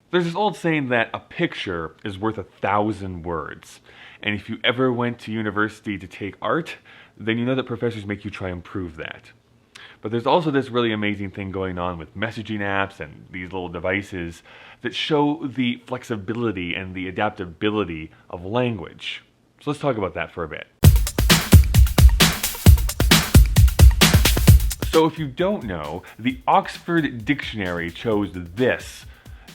There's this old saying that a picture is worth 1,000 words. And if you ever went to university to take art, then you know that professors make you try and prove that. But there's also this really amazing thing going on with messaging apps and these little devices that show the flexibility and the adaptability of language. So let's talk about that for a bit. So if you don't know, the Oxford Dictionary chose this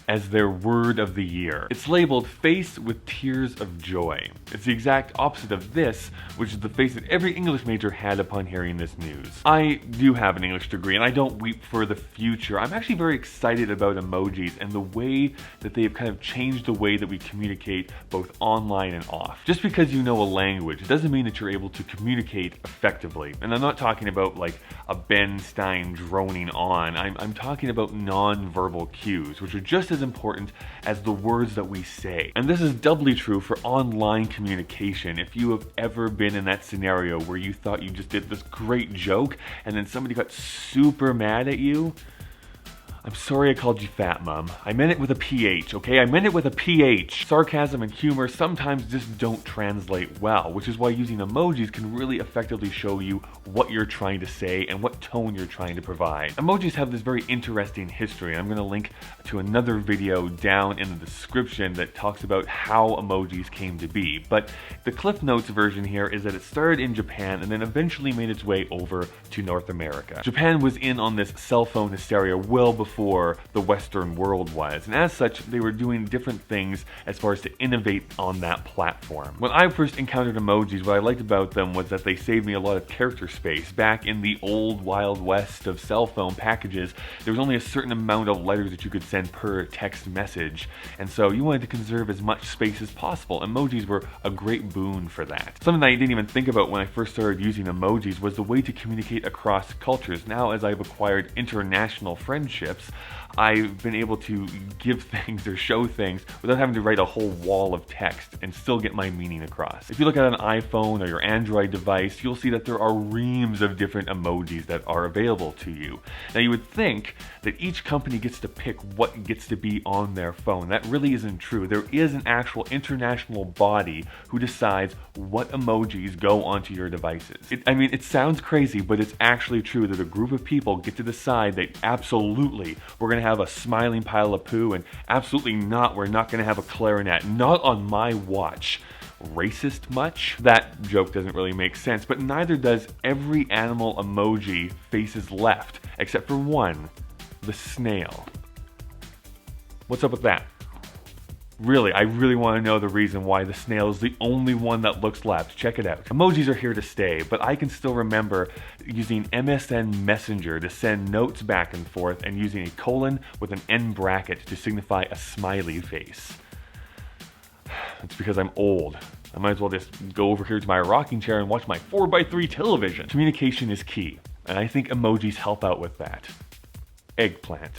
as their word of the year. It's labeled face with tears of joy. It's the exact opposite of this, which is the face that every English major had upon hearing this news. I do have an English degree and I don't weep for the future. I'm actually very excited about emojis and the way that they have kind of changed the way that we communicate both online and off. Just because you know a language, it doesn't mean that you're able to communicate effectively. And I'm not talking about like a Ben Stein droning on. I'm talking about non-verbal cues, which are just as important as the words that we say. And this is doubly true for online communication. If you have ever been in that scenario where you thought you just did this great joke and then somebody got super mad at you, I'm sorry I called you fat, Mom. I meant it with a PH, okay? I meant it with a PH. Sarcasm and humor sometimes just don't translate well, which is why using emojis can really effectively show you what you're trying to say and what tone you're trying to provide. Emojis have this very interesting history, and I'm gonna link to another video down in the description that talks about how emojis came to be. But the Cliff Notes version here is that it started in Japan and then eventually made its way over to North America. Japan was in on this cell phone hysteria well before the Western world was, and as such they were doing different things as far as to innovate on that platform. When I first encountered emojis, what I liked about them was that they saved me a lot of character space. Back in the old wild west of cell phone packages, there was only a certain amount of letters that you could send per text message, and so you wanted to conserve as much space as possible. Emojis were a great boon for that. Something that I didn't even think about when I first started using emojis was the way to communicate across cultures. Now, as I've acquired international friendships, I've been able to give things or show things without having to write a whole wall of text and still get my meaning across. If you look at an iPhone or your Android device, you'll see that there are reams of different emojis that are available to you. Now you would think that each company gets to pick what gets to be on their phone. That really isn't true. There is an actual international body who decides what emojis go onto your devices. It sounds crazy, but it's actually true that a group of people get to decide that absolutely we're going to have a smiling pile of poo, and absolutely not, we're not going to have a clarinet. Not on my watch. Racist much? That joke doesn't really make sense, but neither does every animal emoji faces left, except for one, the snail. What's up with that? Really, I really want to know the reason why the snail is the only one that looks left. Check it out. Emojis are here to stay, but I can still remember using MSN Messenger to send notes back and forth and using a colon with an N bracket to signify a smiley face. It's because I'm old. I might as well just go over here to my rocking chair and watch my 4x3 television. Communication is key, and I think emojis help out with that. Eggplant.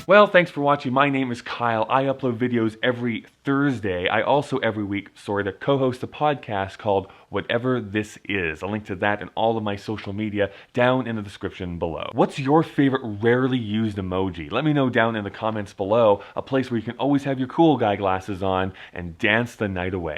Well, thanks for watching. My name is Kyle. I upload videos every Thursday. I also every week to co-host a podcast called Whatever This Is. A link to that and all of my social media down in the description below. What's your favorite rarely used emoji? Let me know down in the comments below, a place where you can always have your cool guy glasses on and dance the night away.